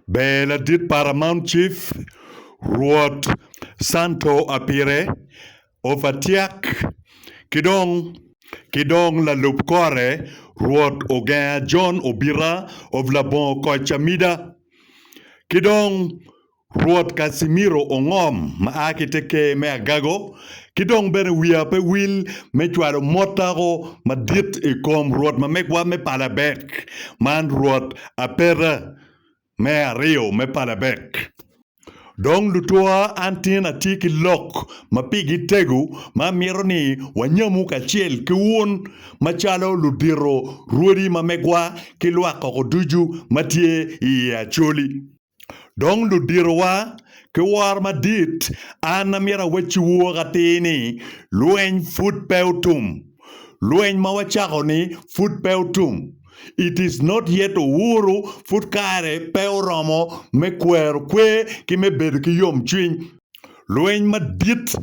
Bela dit Paramount Chief, Ruot Santo Apire, Ofatiak, Kidong La Lupcore, Ruot Oga John Obira of Labon Kochamida, Kidong Ruot Casimiro Ongom, Maakiteke Meagago, Kidong Ben Wiape Will, Metuaro Motaro, Madit Ekom Ruot Mamekwa Me Palabek, Man Ruot Apera. Me Rio me palabek. Dong lutua antin atiki lok mapigi tegu ma mironi wanyamu kachiel kiwun machalo ludiro ruodi mamegwa kilwa kokoduju matie i Acholi. Dong ludiro wa kiwar madit anamira wechiwo gatini luen food peutum. Luen mawachako ni food peutum. It is not yet uru futkare peoromo me kwer kwe ki me bed ki yom chwiny. Lweny madit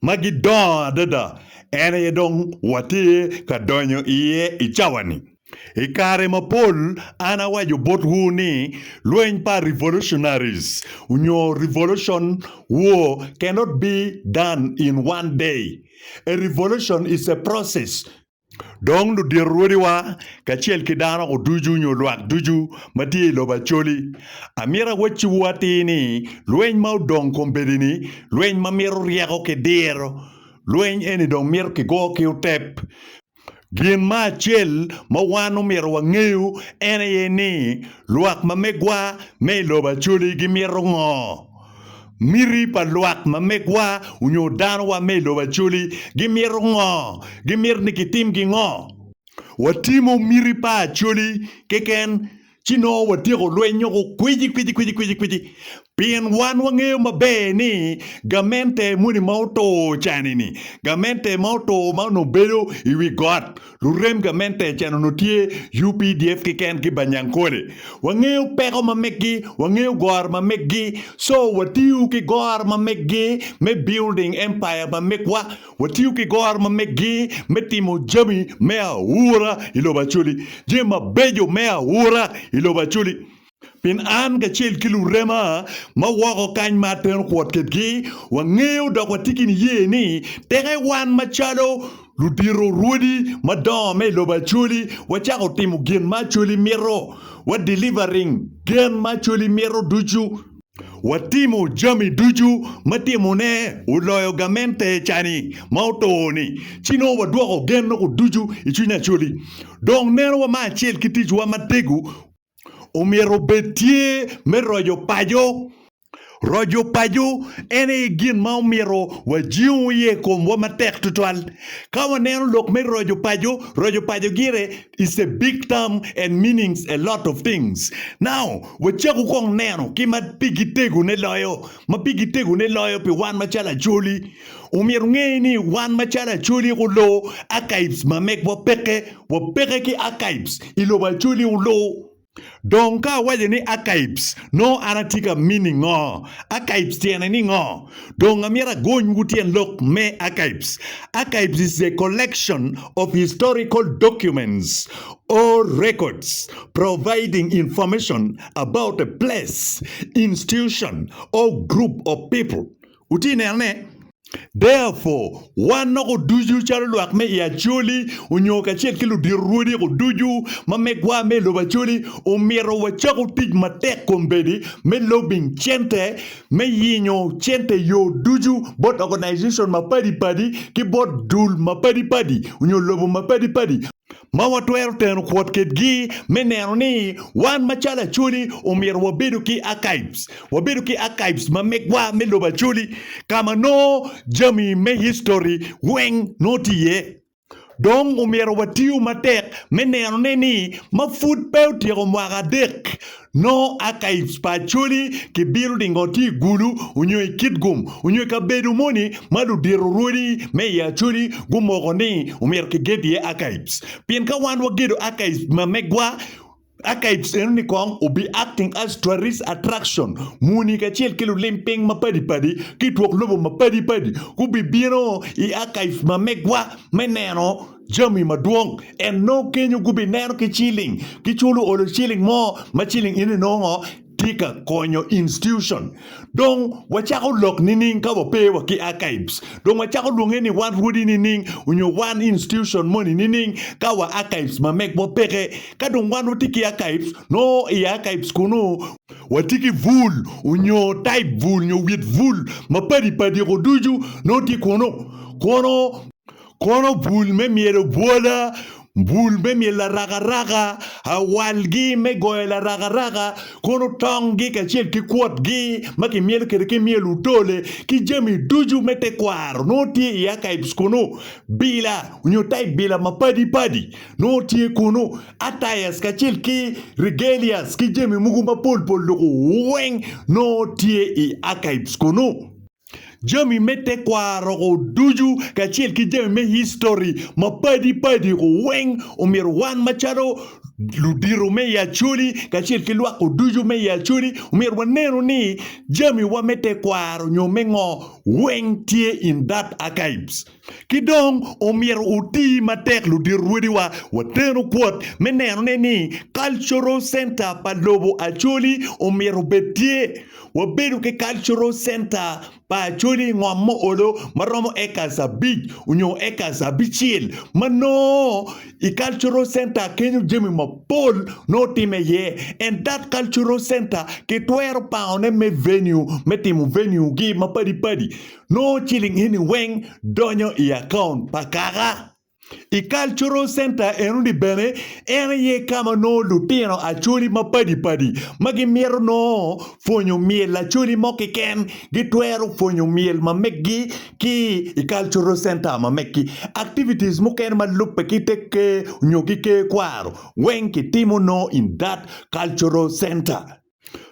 magidon dada ene yedong wati ka donyo iye ichawani. Ikare mapol ana wajo bot huni lweny pa revolutionaries. Unyo revolution war cannot be done in one day. A revolution is a process. Dong lu dir ruodiwa kachiel kidano oduju nyolwak duju mati loba choli amira wachi watini lweny ma udong kombedini lweny ma miro rieko kediro lweny eni dong miro kigo ki utep gin ma chiel ma wano miro wang'eyo ene yeni lwak ma megwa me loba choli gi miro ng'o miri pa luak mamekwa unyo dano wa melo wa chuli gimir ngo gimir nikitim gi ngo watimo miri pa chuli keken chino watiro lwenyo ko kwiji pien wan wang'eyo maber ni gamente muni mauto chanini gamente mauto mano bedo iwi got lurem gamente chano notie UPDF kiken ki banyankole wang'eyo peko mamekgi wang'eyo gor mamekgi so watiu ki gor mamekgi me building empire mamekwa watiu ki gor mamekgi me timo jami me aura iloba chuli jema bejo me aura iloba chuli pin an gachiel kilu rema ma wako kany maten kwot ketgi wang'eyo dok watikin yie ni tege wan machalo ludiro ruodi madome loba chuli wachako timo gin machuli miro wa delivering gin machuli miro duchu watimo jami duchu matimo ne uloyo gamente chani mautoni chino waduoko gen no duchu ichunya chuli dong nero wa machiel kitiju wa mategu Omiero betie me rojo pajo ene gin ma omiero wajiu ye kom wa matek tutwal kawa neno lok me rojo pajo gire is a big term and meanings a lot of things now wachaku kong neno kima pigitegu ne loyo pi wan machala chuli umiero ngeni wan machala chuli ulo archives mamek wapeke ki archives ilo chuli ulo Donka waje ni archives no anatika meaning ngo archives tiene ni ngo donga mira gony ngutien lok me archives is a collection of historical documents or records providing information about a place, institution or group of people utine ane. Therefore, one no duju chaluak me ya chuli unyoka chiel kilu dirudi ko duju mamekwa me loba chuli umiro wachako tig matek kombedi me lobing chente me yinyo chente yo duju bot organization mapadi ki bot dul mapadi unyo lobo mapadi ma watwero teno kwot ketgi meneno ni wan machala chuli umiro wabedo ki archives mamekwa me loba chuli kama no jami me history weng notie dong umiero watiu matek meneno ni ma food peuti mwaga dek no archives pa chuli ki building oti gulu unyo kitgum unyo ka bedu moni madu diro ruodi me ya chuli gumogo ni umiero ki gedie archives pien ka wan wagedo archives mamegwa archives ni kong ubi acting as tourist attraction muni ka chiel kilu limping mapadi kitwok lobo mapadi kubi biro I archives mamegwa meneno jami maduong and no kenyo gubi neno ki chilling ki chulu olo chilling mo ma chilling ini no tika konyo institution dong wachako lok nining ka wapewa ki archives dong wachako luonge ni wan rudi nining unyo one institution moni nining ka wa archives ma mek wapeke ka dong wan utiki archives no i archives kuno watiki vul unyo type vul nyo wit vul ma padi ko duju no ti kono vul me miero bola bul me mi la raga awalgi me goy la raga kono tongi ka chiel ki kwot gi maki miel kere ki miel utole ki jemi duju mete kwaro no tie ya kaibs kono bila unyo tai bila mapadi no tie kono atayas ka chiel ki regalias ki jemi mugu mapol loko weng no tie I archives kono Jami mete kwaro ko duju ka chiel ki jami me history ma padi ko weng umir wan macharo ludiro me ya chuli ka chiel ki lwa ko duju me ya chuli umir wanero ni jami wa mete kwaro nyo mengo weng tie in that archives kidong umir uti matek ludir rudi wa watero kwot meneno ni cultural center palobo acholi umir betie wabedu ke cultural center pa Acholi ngwamo olo maromo eka zabij unyo eka zabichil mano I cultural center kenyu jemi mapol no time ye and that cultural center ke twero paone me venue metimu venue gi mapadi no chilling hini weng donyo I account pakara I cultural center enundi bene ene ye kama no lutino achuli mapadi magi miero no fonyo miel achuli mokiken gitwero fonyo miel mamegi ki I cultural center mameki activities muken malupe kiteke nyogi ke kwaro wenki timo no in that cultural center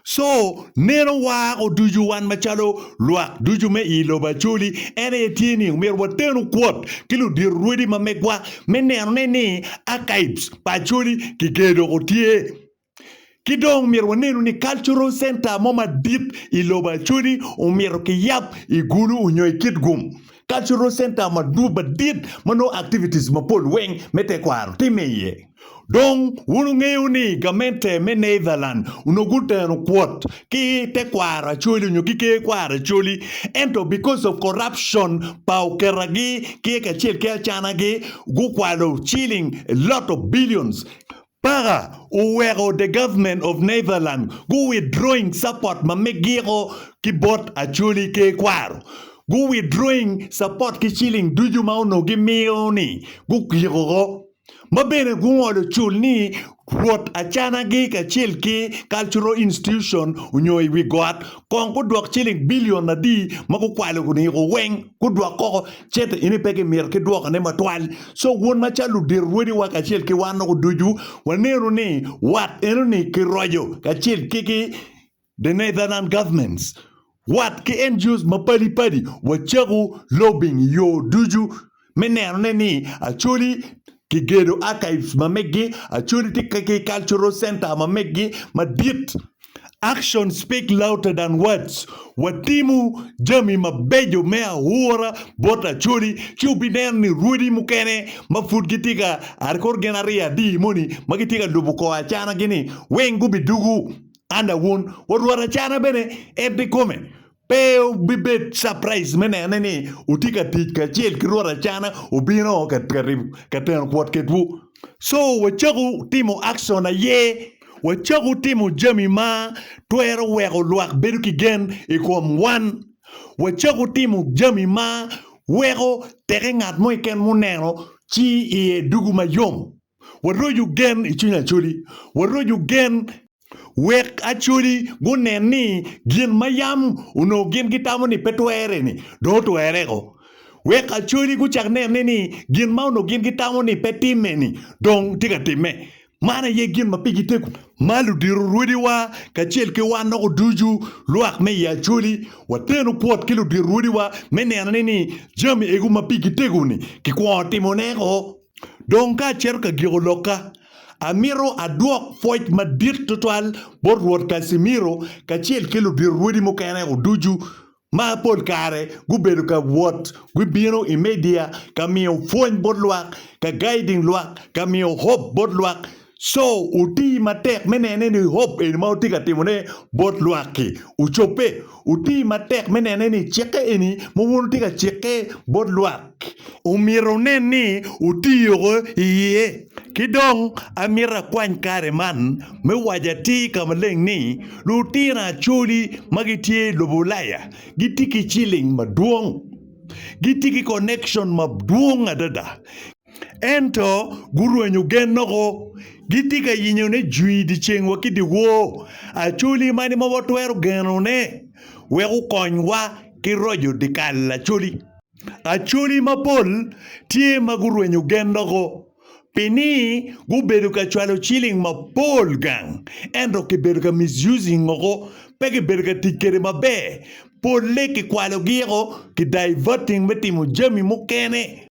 So, nero wa o duju wan machalo luak duju me ilo bachuli ene tieni umer watenu kwot kilu dirudi mamegwa meneno neni archives bachuli kigedo otie Kidong mir wanenu ni cultural center moma dit ilo bachuli umir kiyap igulu unyoy kitgum cultural center maduba dit mano activities mapol weng mete kwaro timeye Dong wunu ngeu ni gamente me Netherland unogute no quote ki te kwara chuli nyo ki ke kwara chuli ento because of corruption pau keragi ki ka chil ke chana gi gu kwalo chilling a lot of billions para uwero the government of Netherlands gu withdrawing support ma megiro ki bot achuli ke kwaro gu withdrawing support ki chilling duju mauno gi mioni gu kiro Mabene gungolo chul ni ruot achana gi ka chil ki cultural institution unyoy we got kon ko dwak chiling billion na di mako kwalo ko ni ko weng ko dwak ko chete ini peke mir ke dwak ne matwal so won ma chalu dir wodi wa ka chil ki wano ko duju wanero ni wat eno ni ki royo ka chil ki the Netherlands governments wat ki NGOs mapali wachagu lobbying yo duju meneno ni Acholi Kigedo archives mamegi Acholi tikaki cultural center mamegi madit action speak louder than words watimu jami mabejo mea huora bota Acholi chubiner ni rudi mukene mafud gitika arkor genaria di moni magitika lubuko achana gini wengu bidugu anda won warwara chana bene ebdi kome Peo bibet surprise mene ni utika tika chiel kirora chana ubino katen kwat ketwu so wachagu timo action na ye wachagu timo jami ma twero wego luak bedu kigen ikom one wachagu timo jami ma wego terengat mo iken munero chi e duguma yom waroju gen ichunya chuli waroju gen Wek Acholi guneni gin mayam uno gin gitamo ni petwere ni do twere go Wek Acholi guchagne ni gin ma uno gin gitamo ni petime ni dong tiga time mana ye gin mapigi teku malu dirudi wa kachel ke wa no duju luak me ya Acholi watenu kwot kilu dirudi wa menena ni jami egu mapigi teku ni ki kwoti monego dong ka cherka giroloka Amiro aduok foit madir total borwot Casimiro kachiel kelo dirudi mokene uduju ma pol kare gubedo ka wot gubino imedia kamio foin bodluak ka guiding luak kamio hope bodluak So uti matek menene ni hope in mauti katimone bot luaki uchope uti matek menene ni cheke ini mumuti ka cheke bot luak umiro neni uti yogo iye kidong amira kwany kare man me wajati kamaleng ni lutina chuli magitie lobulaya gitiki chilling maduong gitiki connection maduong adada ento guru enyugen nogo gitika yinyo ne jui di cheng wakidi wo achuli mani mawatwero geno ne weku konywa ki rojo di kala achuli mapol tie maguru enyugen nogo pini gubedo ka chwalo chilling mapol gang ento kibedo ka misusing ngogo peki bedo ka tikere mabe pole ki kwalo giro ki diverting metimo jami mukene.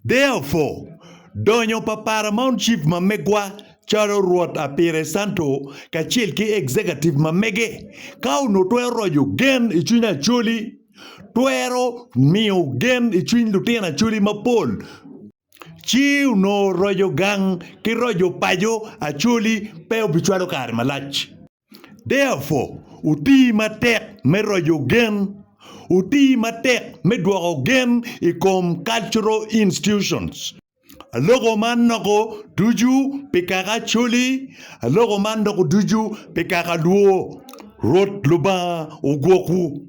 Therefore, donyo papara Mount Chief mamegwa charo ruot apire santo kachil ki executive mamege kau no twero yo gen ichunya chuli twero miyo gen ichuny lutena chuli mapol chiu no royo gang ki royo payo achuli peo bichwaro kare malach. Therefore, uti matek me royo gen uti matek me dwaro gen ikom cultural institutions. Alogo man noko duju pekaka choli, alogo man noko duju pekaka luo, rot luba ugoku.